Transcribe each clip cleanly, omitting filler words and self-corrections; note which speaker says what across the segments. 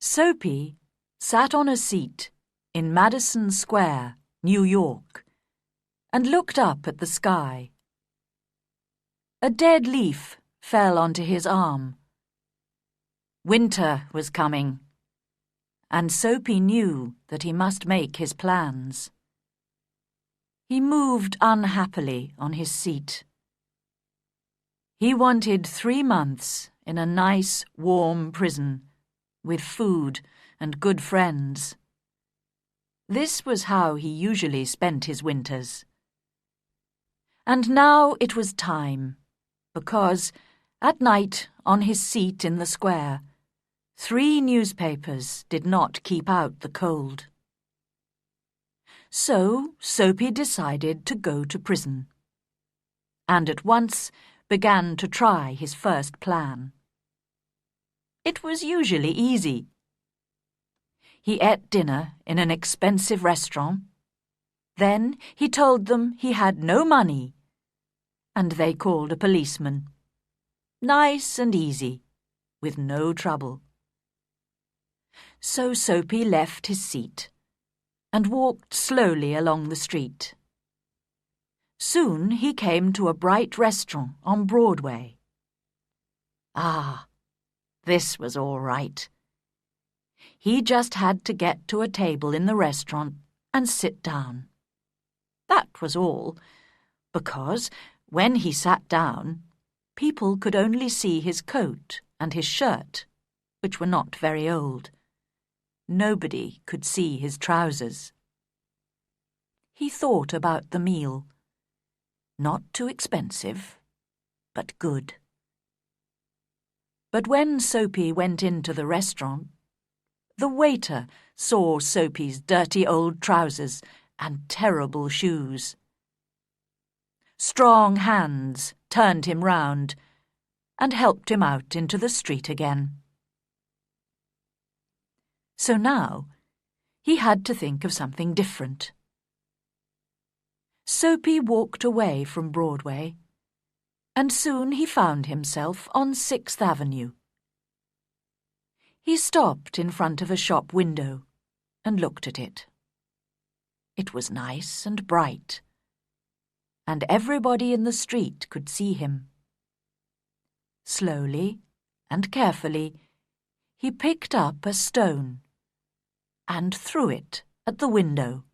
Speaker 1: Soapy sat on a seat in Madison Square, New York, and looked up at the sky. A dead leaf fell onto his arm. Winter was coming, and Soapy knew that he must make his plans. He moved unhappily on his seat. He wanted 3 months in a nice, warm prison, with food and good friends. This was how he usually spent his winters. And now it was time, because, at night on his seat in the square, 3 newspapers did not keep out the cold. So Soapy decided to go to prison, and at once began to try his first plan. It was usually easy. He ate dinner in an expensive restaurant. Then he told them he had no money, and they called a policeman. Nice and easy, with no trouble. So Soapy left his seat and walked slowly along the street. Soon he came to a bright restaurant on Broadway. Ah, this was all right. He just had to get to a table in the restaurant and sit down. That was all, because when he sat down, people could only see his coat and his shirt, which were not very old. Nobody could see his trousers. He thought about the meal. Not too expensive, but good. But when Soapy went into the restaurant, the waiter saw Soapy's dirty old trousers and terrible shoes. Strong hands turned him round and helped him out into the street again. So now he had to think of something different. Soapy walked away from Broadway, and soon he found himself on 6th Avenue. He stopped in front of a shop window and looked at it. It was nice and bright, and everybody in the street could see him. Slowly and carefully, he picked up a stone and threw it at the window.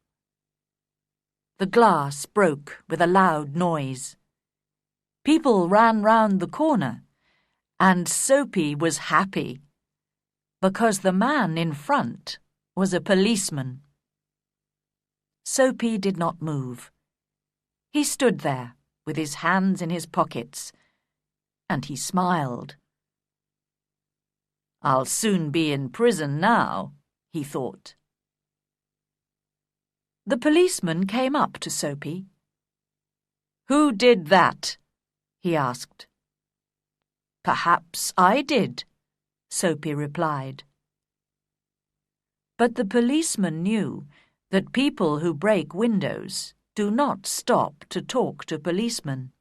Speaker 1: The glass broke with a loud noise. People ran round the corner, and Soapy was happy, because the man in front was a policeman. Soapy did not move. He stood there with his hands in his pockets, and he smiled. "I'll soon be in prison now," he thought. The policeman came up to Soapy. "Who did that?" he asked. "Perhaps I did," Soapy replied. But the policeman knew that people who break windows do not stop to talk to policemen.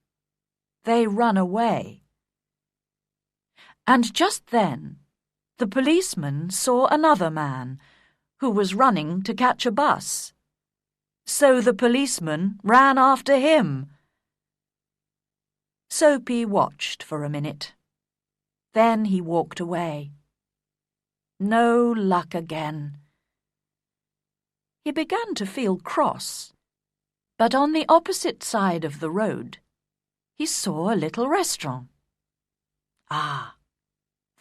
Speaker 1: They run away. And just then, the policeman saw another man who was running to catch a bus. So the policeman ran after him. Soapy watched for a minute. Then he walked away. No luck again. He began to feel cross, but on the opposite side of the road, he saw a little restaurant. Ah,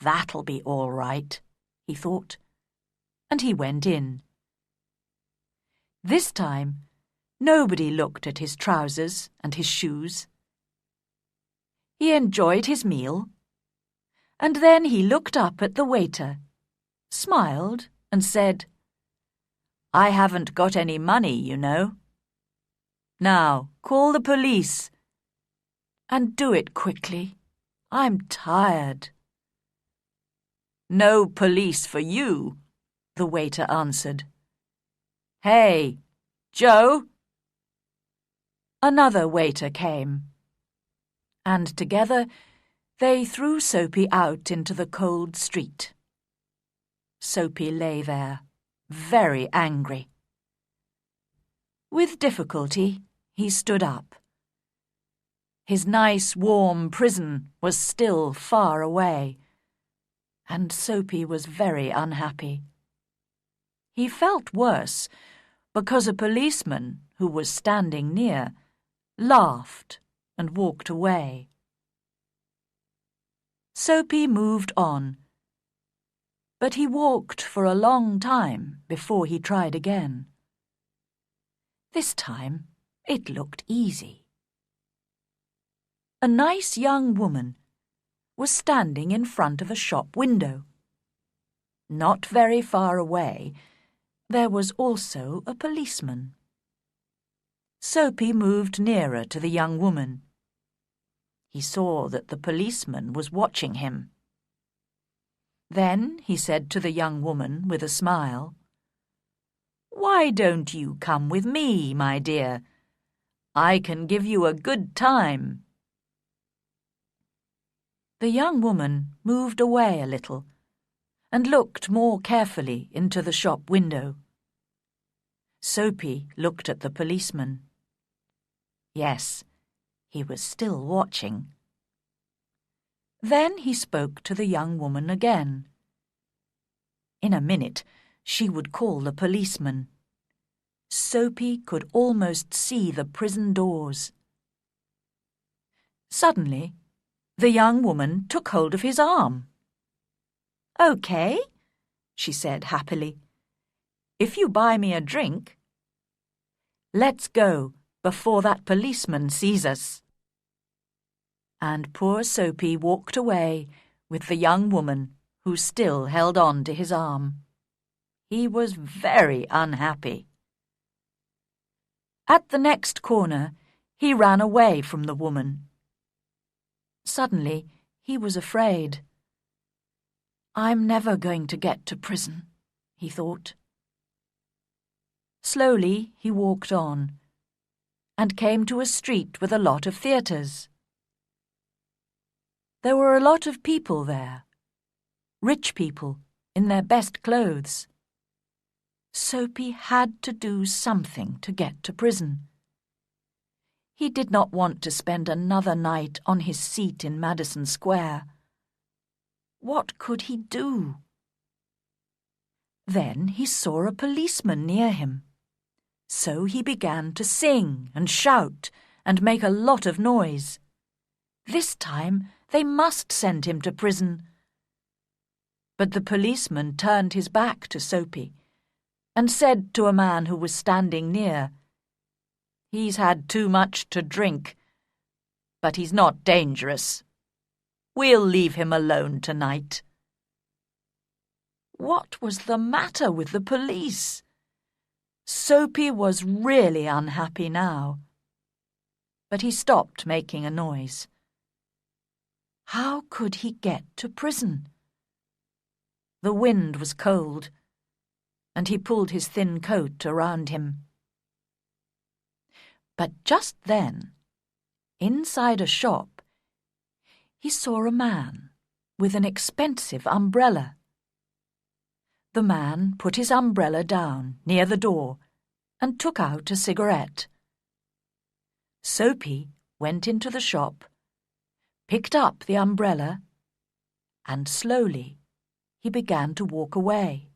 Speaker 1: that'll be all right, he thought, and he went in. This time, nobody looked at his trousers and his shoes. He enjoyed his meal, and then he looked up at the waiter, smiled, and said, "I haven't got any money, you know. Now, call the police. And do it quickly. I'm tired." "No police for you," the waiter answered. "Hey, Joe!" Another waiter came, and together they threw Soapy out into the cold street. Soapy lay there, very angry. With difficulty, he stood up. His nice, warm prison was still far away, and Soapy was very unhappy. He felt worse because a policeman who was standing near laughed and walked away. Soapy moved on, but he walked for a long time before he tried again. This time it looked easy. A nice young woman was standing in front of a shop window. Not very far away, there was also a policeman. Soapy moved nearer to the young woman. He saw that the policeman was watching him. Then he said to the young woman with a smile, "Why don't you come with me, my dear? I can give you a good time." The young woman moved away a little and looked more carefully into the shop window. Soapy looked at the policeman. Yes, he was still watching. Then he spoke to the young woman again. In a minute, she would call the policeman. Soapy could almost see the prison doors. Suddenly, the young woman took hold of his arm. "Okay," she said happily. "If you buy me a drink. Let's go before that policeman sees us." And poor Soapy walked away with the young woman who still held on to his arm. He was very unhappy. At the next corner, he ran away from the woman. Suddenly, he was afraid. "I'm never going to get to prison," he thought. Slowly, he walked on and came to a street with a lot of theatres. There were a lot of people there, rich people in their best clothes. Soapy had to do something to get to prison. He did not want to spend another night on his seat in Madison Square. What could he do? Then he saw a policeman near him. So he began to sing and shout and make a lot of noise. This time they must send him to prison. But the policeman turned his back to Soapy and said to a man who was standing near, "He's had too much to drink, but he's not dangerous. We'll leave him alone tonight." What was the matter with the police? Soapy was really unhappy now. But he stopped making a noise. How could he get to prison? The wind was cold, and he pulled his thin coat around him. But just then, inside a shop, he saw a man with an expensive umbrella. The man put his umbrella down near the door and took out a cigarette. Soapy went into the shop, picked up the umbrella, and slowly he began to walk away.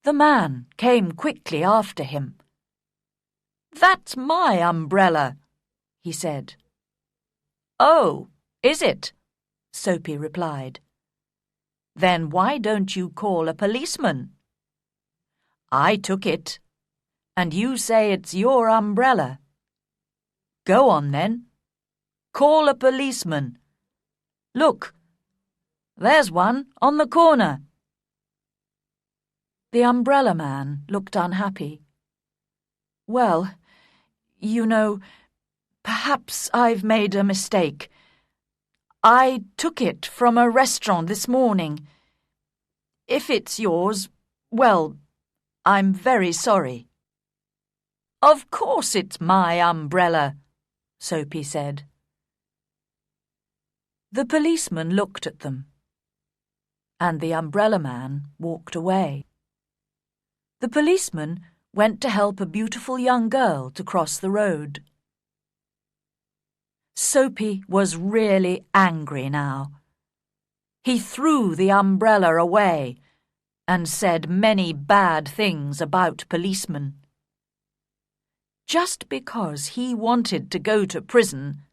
Speaker 1: The man came quickly after him. "That's my umbrella," he said. "Oh, is it?" Soapy replied. "Then why don't you call a policeman? I took it, and you say it's your umbrella. Go on then. Call a policeman. Look, there's one on the corner." The umbrella man looked unhappy. "Well, you know, perhaps I've made a mistake. I took it from a restaurant this morning. If it's yours, well, I'm very sorry." "Of course it's my umbrella," Soapy said. The policeman looked at them, and the umbrella man walked away. The policeman went to help a beautiful young girl to cross the road. Soapy was really angry now. He threw the umbrella away and said many bad things about policemen. Just because he wanted to go to prison,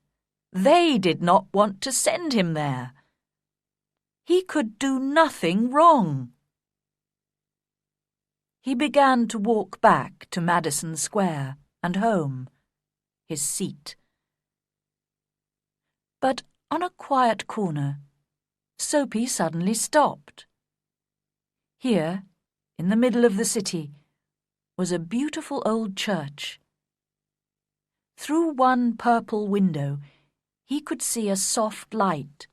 Speaker 1: they did not want to send him there. He could do nothing wrong. He began to walk back to Madison Square and home, his seat. But on a quiet corner, Soapy suddenly stopped. Here, in the middle of the city, was a beautiful old church. Through one purple window, he could see a soft light,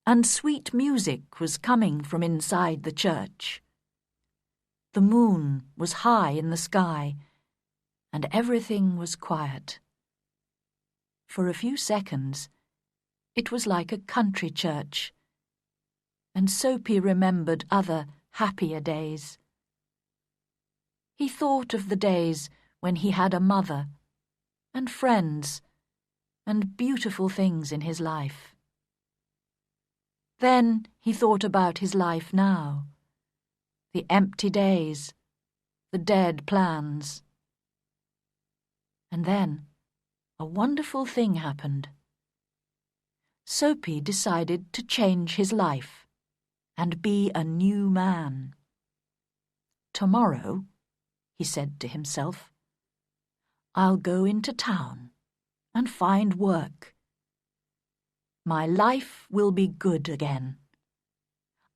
Speaker 1: and sweet music was coming from inside the church. The moon was high in the sky, and everything was quiet. For a few seconds, it was like a country church, and Soapy remembered other, happier days. He thought of the days when he had a mother, and friends, and beautiful things in his life. Then he thought about his life now, the empty days, the dead plans. And then a wonderful thing happened. Soapy decided to change his life and be a new man. Tomorrow, he said to himself, I'll go into town and find work. My life will be good again.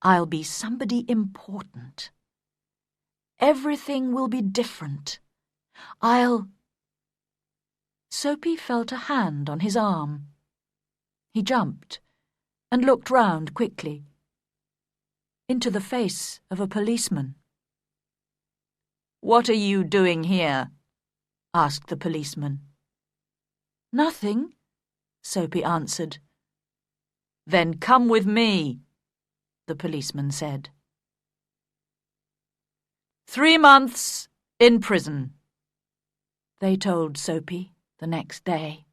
Speaker 1: I'll be somebody important. Everything will be different. Soapy felt a hand on his arm. He jumped and looked round quickly into the face of a policeman. "What are you doing here?" asked the policeman. "Nothing," Soapy answered. "Then come with me," the policeman said. 3 months in prison, they told Soapy the next day.